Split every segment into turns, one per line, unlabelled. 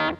Well,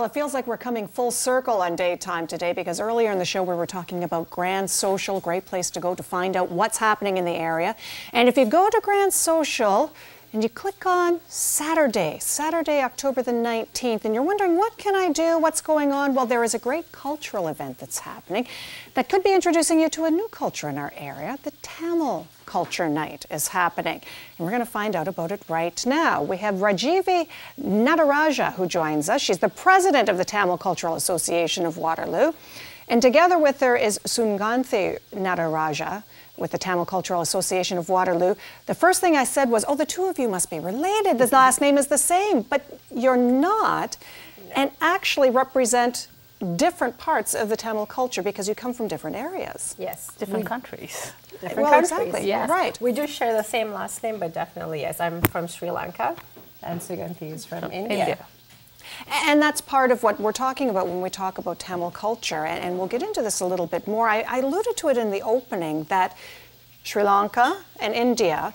it feels like we're coming full circle on daytime today, because earlier in the show we were talking about Grand Social, great place to go to find out what's happening in the area. And if you go to Grand Social and you click on Saturday, October the 19th, and you're wondering, what can I do? What's going on? Well, there is a great cultural event that's happening that could be introducing you to a new culture in our area. The Tamil Cultural Nite is happening, and we're going to find out about it right now. We have Rajivi Nataraja who joins us. She's the president of the Tamil Cultural Association of Waterloo, and together with her is Sunganthi Nataraja with the Tamil Cultural Association of Waterloo. The first thing I said was, oh, the two of you must be related. The last name is the same, but you're not, and actually represent different parts of the Tamil culture because you come from different areas.
Yes.
Different countries.
Different countries,
exactly.
yes.
Right.
We do share the same last name, but definitely, yes. I'm from Sri Lanka, and Suganthi is from India.
And that's part of what we're talking about when we talk about Tamil culture, and we'll get into this a little bit more. I alluded to it in the opening that Sri Lanka and India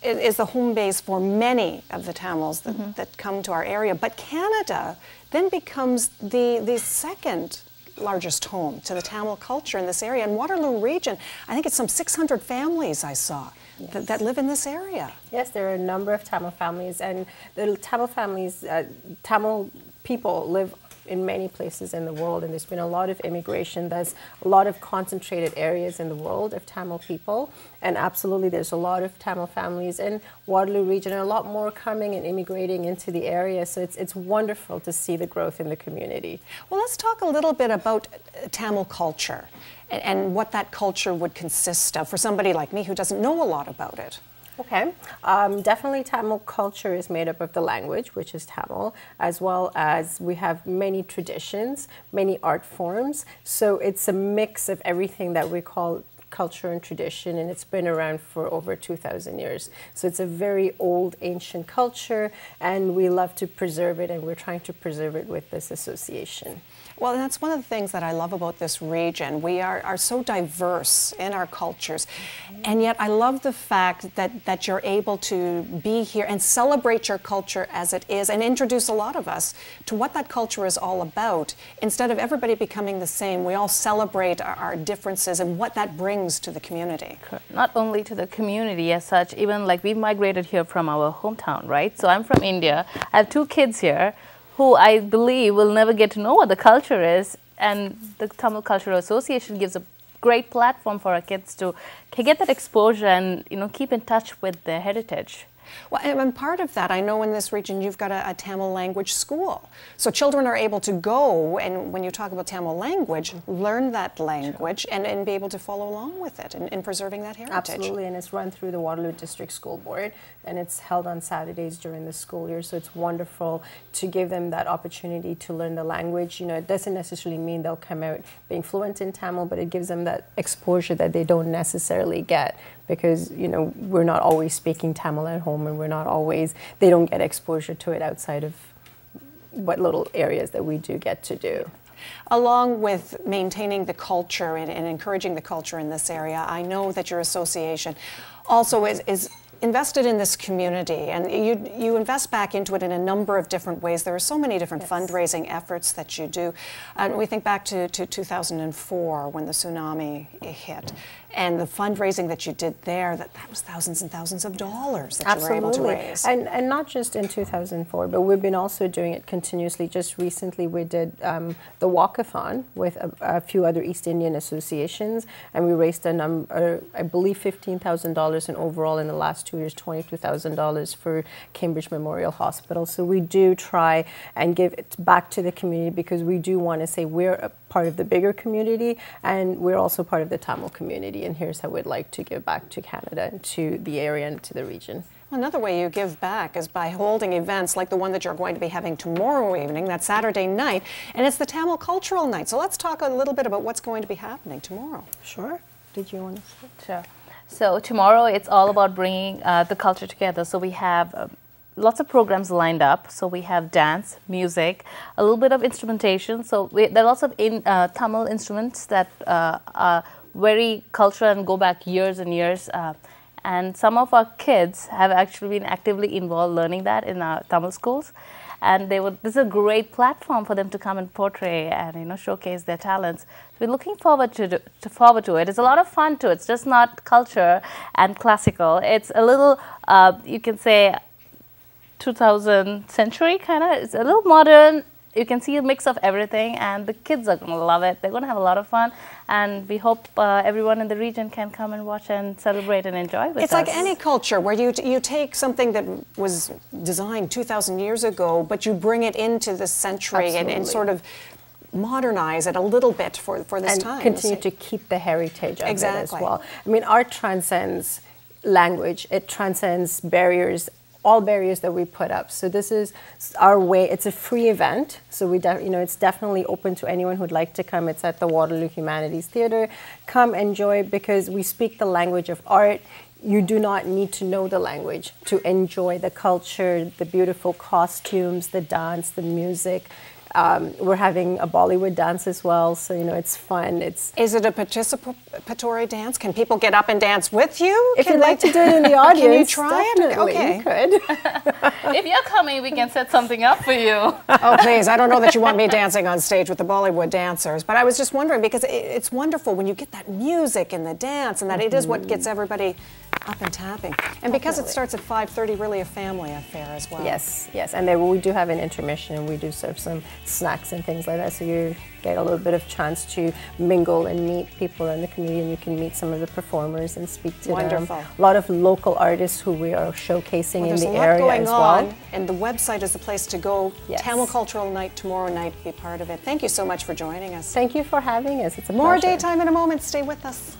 is the home base for many of the Tamils that come to our area, but Canada then becomes the second largest home to the Tamil culture in this area. In Waterloo Region, I think it's some 600 families I saw that live in this area.
Yes, there are a number of Tamil families, and the Tamil families, Tamil people live in many places in the world, and there's been a lot of immigration. There's a lot of concentrated areas in the world of Tamil people, and absolutely there's a lot of Tamil families in Waterloo Region, and a lot more coming and immigrating into the area, so it's wonderful to see the growth in the community.
Well, let's talk a little bit about Tamil culture and what that culture would consist of for somebody like me who doesn't know a lot about it.
Okay, definitely Tamil culture is made up of the language, which is Tamil, as well as we have many traditions, many art forms. So it's a mix of everything that we call culture and tradition, and it's been around for over 2,000 years. So it's a very old, ancient culture, and we love to preserve it, and we're trying to preserve it with this association.
Well, and that's one of the things that I love about this region. We are so diverse in our cultures, and yet I love the fact that you're able to be here and celebrate your culture as it is and introduce a lot of us to what that culture is all about. Instead of everybody becoming the same, we all celebrate our differences and what that brings to the community.
Not only to the community as such, even like we migrated here from our hometown, right? So I'm from India. I have two kids here who I believe will never get to know what the culture is, and the Tamil Cultural Association gives a great platform for our kids to get that exposure and keep in touch with their heritage.
Well, and part of that, I know in this region you've got a Tamil language school. So children are able to go, and when you talk about Tamil language, learn that language and be able to follow along with it in preserving that heritage.
Absolutely, and it's run through the Waterloo District School Board, and it's held on Saturdays during the school year, so it's wonderful to give them that opportunity to learn the language. It doesn't necessarily mean they'll come out being fluent in Tamil, but it gives them that exposure that they don't necessarily get, because we're not always speaking Tamil at home, and they don't get exposure to it outside of what little areas that we do get to do.
Along with maintaining the culture and encouraging the culture in this area, I know that your association also is invested in this community, and you invest back into it in a number of different ways. There are so many different fundraising efforts that you do. We think back to 2004 when the tsunami hit, and the fundraising that you did there, that was thousands and thousands of dollars that you were able to raise.
And not just in 2004, but we've been also doing it continuously. Just recently we did the walkathon with a few other East Indian associations, and we raised a number, I believe $15,000, and overall in the last 2 years, $22,000 for Cambridge Memorial Hospital. So we do try and give it back to the community, because we do want to say we're a part of the bigger community, and we're also part of the Tamil community, and here's how we'd like to give back to Canada and to the area and to the region.
Another way you give back is by holding events like the one that you're going to be having tomorrow evening, that Saturday night, and it's the Tamil Cultural Nite. So let's talk a little bit about what's going to be happening tomorrow.
Sure. Did you want to say?
Sure. So tomorrow it's all about bringing the culture together. So we have lots of programs lined up. So we have dance, music, a little bit of instrumentation. So there are lots of Tamil instruments that are very cultural and go back years and years. And some of our kids have actually been actively involved learning that in our Tamil schools. And this is a great platform for them to come and portray and showcase their talents. We're looking forward to it. It's a lot of fun too. It's just not culture and classical. It's a little, you can say, 2000 century kind of. It's a little modern. You can see a mix of everything, and the kids are going to love it. They're going to have a lot of fun, and we hope everyone in the region can come and watch and celebrate and enjoy with us.
It's like any culture where you take something that was designed 2,000 years ago, but you bring it into this century and sort of modernize it a little bit for this time.
And continue to keep the heritage of it as well. I mean, art transcends language. It transcends barriers, all barriers that we put up. So this is our way. It's a free event, so it's definitely open to anyone who'd like to come. It's at the Waterloo Humanities Theatre. Come enjoy, because we speak the language of art. You do not need to know the language to enjoy the culture, the beautiful costumes, the dance, the music. We're having a Bollywood dance as well, so it's fun. Is
it a participatory dance? Can people get up and dance with you?
If you'd like to do it in the audience,
can you try it?
Okay, you could.
If you're coming, we can set something up for you.
Oh, please! I don't know that you want me dancing on stage with the Bollywood dancers, but I was just wondering, because it's wonderful when you get that music and the dance, and that it is what gets everybody up and tapping. And because it starts at 5:30, really a family affair as well.
Yes, and then we do have an intermission, and we do serve some snacks and things like that, so you get a little bit of chance to mingle and meet people in the community, and you can meet some of the performers and speak to them. A lot of local artists who we are showcasing in the area as well.
And the website is the place to go. Yes. Tamil Cultural Nite tomorrow night, be part of it. Thank you so much for joining us.
Thank you for having us. It's a
More
pleasure.
Daytime in a moment. Stay with us.